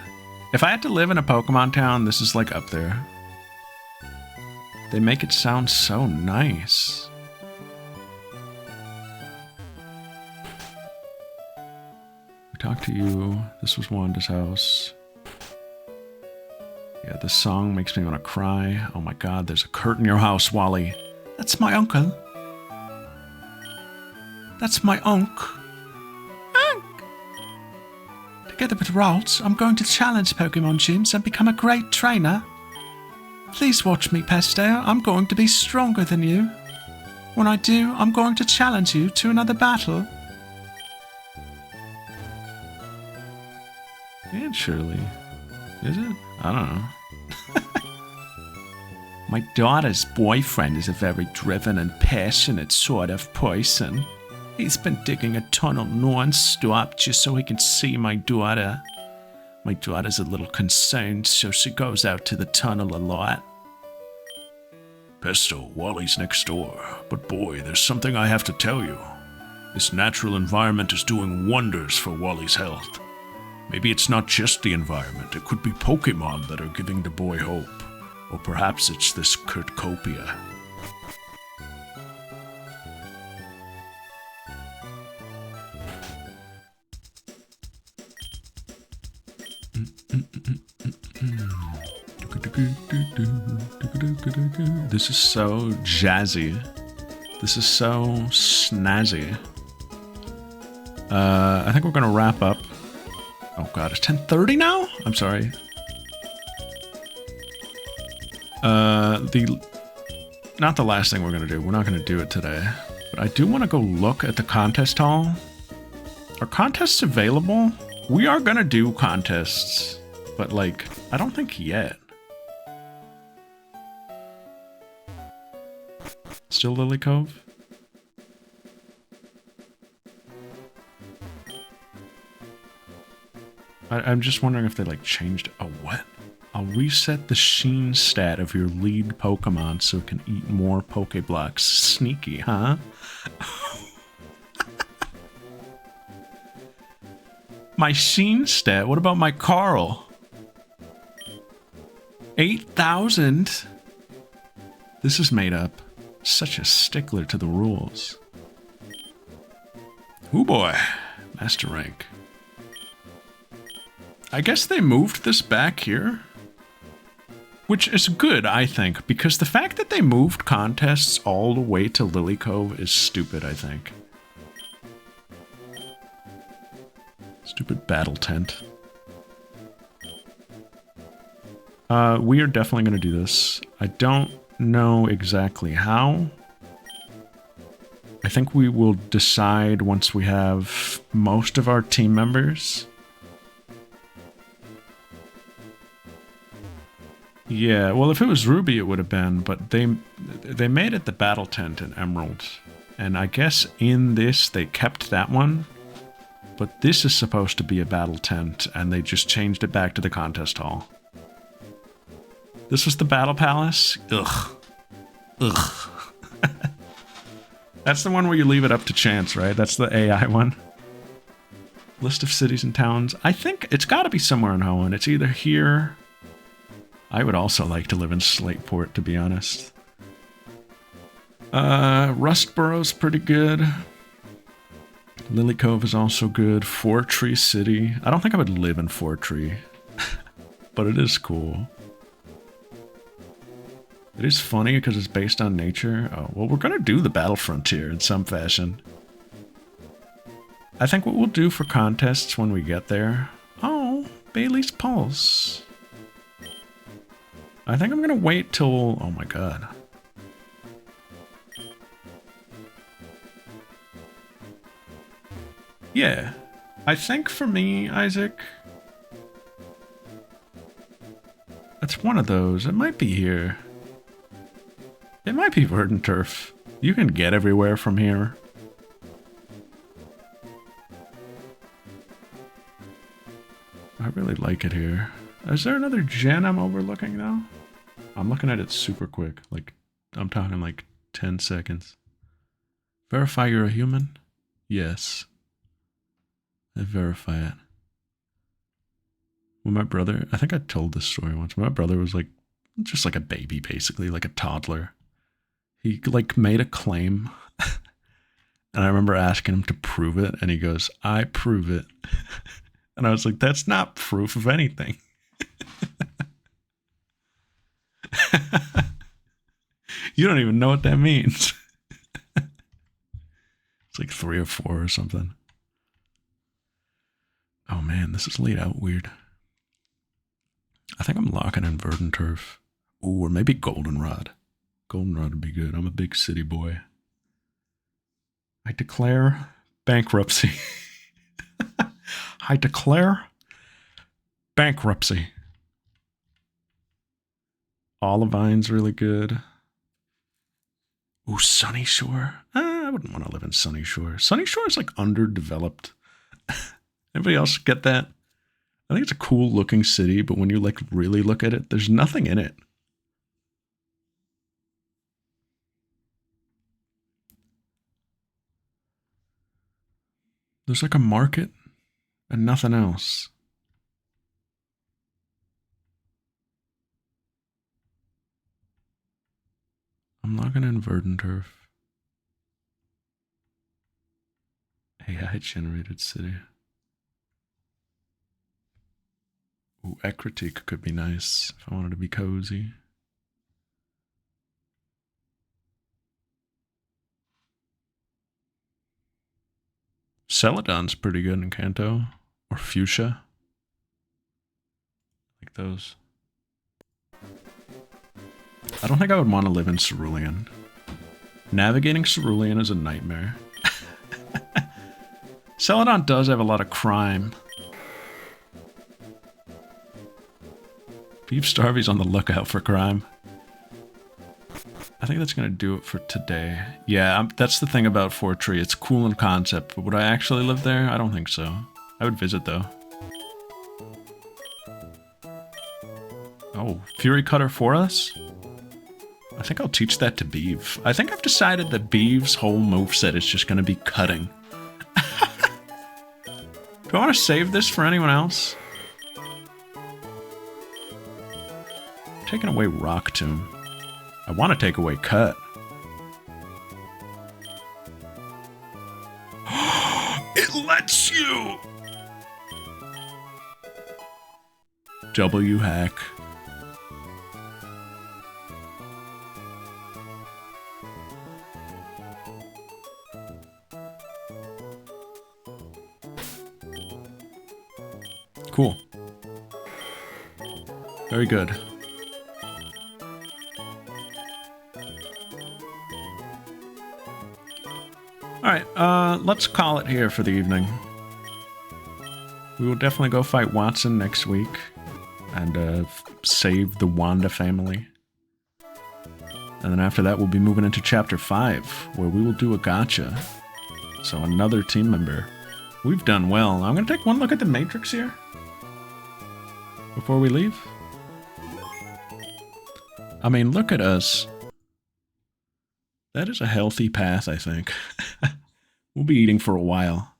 If I had to live in a Pokemon town, this is like up there. They make it sound so nice. We talked to you. This was Wanda's house. Yeah, this song makes me want to cry. Oh my god, there's a curtain in your house, Wally. That's my uncle. That's my uncle. Together with Ralts, I'm going to challenge Pokemon gyms and become a great trainer. Please watch me, Pesto. I'm going to be stronger than you. When I do, I'm going to challenge you to another battle. And Shirley. Is it? I don't know. My daughter's boyfriend is a very driven and passionate sort of person. He's been digging a tunnel non-stop just so he can see my daughter. My daughter's a little concerned, so she goes out to the tunnel a lot. Pesto, Wally's next door. But boy, there's something I have to tell you. This natural environment is doing wonders for Wally's health. Maybe it's not just the environment, it could be Pokemon that are giving the boy hope. Or perhaps it's this Kurtcopia. This is so jazzy. This is so snazzy. I think we're gonna wrap up. Oh god, it's 10:30 now? I'm sorry. Not the last thing we're gonna do. We're not gonna do it today. But I do want to go look at the contest hall. Are contests available? We are gonna do contests, but like, I don't think yet. Still Lily Cove? I'm just wondering if they like changed. Oh, what? I'll reset the Sheen stat of your lead Pokemon so it can eat more Pokeblocks. Sneaky, huh? My Sheen stat? What about my Carl? 8,000? This is made up. Such a stickler to the rules. Ooh boy. Master rank. I guess they moved this back here. Which is good, I think, because the fact that they moved contests all the way to Lily Cove is stupid, I think. Stupid battle tent. We are definitely going to do this. I don't know exactly how. I think we will decide once we have most of our team members. Yeah, well, if it was Ruby, it would have been, but they made it the battle tent in Emerald. And I guess in this, they kept that one. But this is supposed to be a battle tent, and they just changed it back to the contest hall. This was the Battle Palace? Ugh. Ugh. That's the one where you leave it up to chance, right? That's the AI one. List of cities and towns. I think it's got to be somewhere in Hoenn. It's either here. I would also like to live in Slateport, to be honest. Rustborough's pretty good. Lily Cove is also good. Fortree City. I don't think I would live in Fortree, but it is cool. It is funny because it's based on nature. Oh, well, we're going to do the Battle Frontier in some fashion. I think what we'll do for contests when we get there... Oh, Bailey's Pulse. I think I'm going to wait till... Oh my god. Yeah. I think for me, Isaac... It's one of those. It might be here. It might be Verdant Turf. You can get everywhere from here. I really like it here. Is there another gen I'm overlooking though? I'm looking at it super quick. Like, I'm talking like 10 seconds. Verify you're a human? Yes. I verify it. When my brother, I think I told this story once. My brother was like, just like a baby basically, like a toddler. He like made a claim and I remember asking him to prove it and he goes, I prove it. And I was like, that's not proof of anything. You don't even know what that means. It's like 3 or 4 or something. Oh man, this is laid out weird. I think I'm locking in Verdant Turf. Ooh, or maybe Goldenrod. Goldenrod would be good. I'm a big city boy. I declare bankruptcy. I declare bankruptcy. Olivine's really good. Ooh, Sunny Shore. I wouldn't want to live in Sunny Shore. Sunny Shore is like underdeveloped. Anybody else get that? I think it's a cool looking city, but when you like really look at it, there's nothing in it. There's like a market and nothing else. I'm logging in Verdant Turf. AI generated city. Ooh, Ekritik could be nice if I wanted to be cozy. Celadon's pretty good in Kanto. Or Fuchsia. Like those. I don't think I would want to live in Cerulean. Navigating Cerulean is a nightmare. Celadon does have a lot of crime. Beef Starvy's on the lookout for crime. I think that's going to do it for today. Yeah, that's the thing about Fortree. It's cool in concept, but would I actually live there? I don't think so. I would visit, though. Oh, Fury Cutter for us? I think I'll teach that to Beeve. I think I've decided that Beeve's whole moveset is just going to be cutting. Do I want to save this for anyone else? I'm taking away Rock Tomb. I want to take away Cut. It lets you! W hack. Cool. Very good. Alright, let's call it here for the evening. We will definitely go fight Watson next week and save the Wanda family. And then after that, we'll be moving into Chapter 5, where we will do a gacha. So another team member. We've done well. I'm going to take one look at the Matrix here before we leave. I mean, look at us. That is a healthy path, I think. We'll be eating for a while.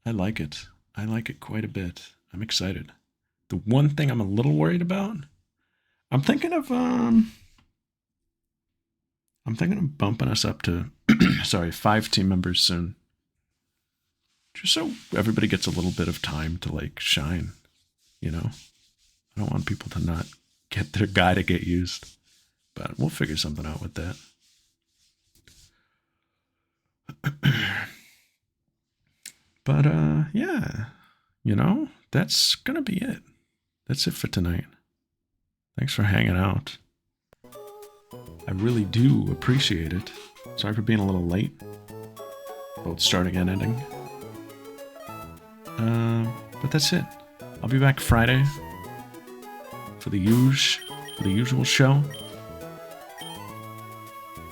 I like it. I like it quite a bit. I'm excited. The one thing I'm a little worried about, I'm thinking of bumping us up to, sorry, 5 team members soon. Just so everybody gets a little bit of time to, like, shine, you know? I don't want people to not get their guy to get used. But we'll figure something out with that. But, yeah. You know, that's gonna be it. That's it for tonight. Thanks for hanging out. I really do appreciate it. Sorry for being a little late. Both starting and ending. But that's it. I'll be back Friday for the usual show.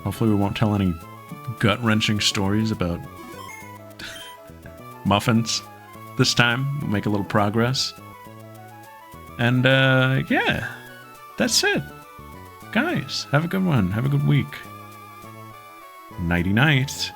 Hopefully we won't tell any gut-wrenching stories about muffins this time. We'll make a little progress. And, yeah. That's it. Guys, have a good one. Have a good week. Nighty-night.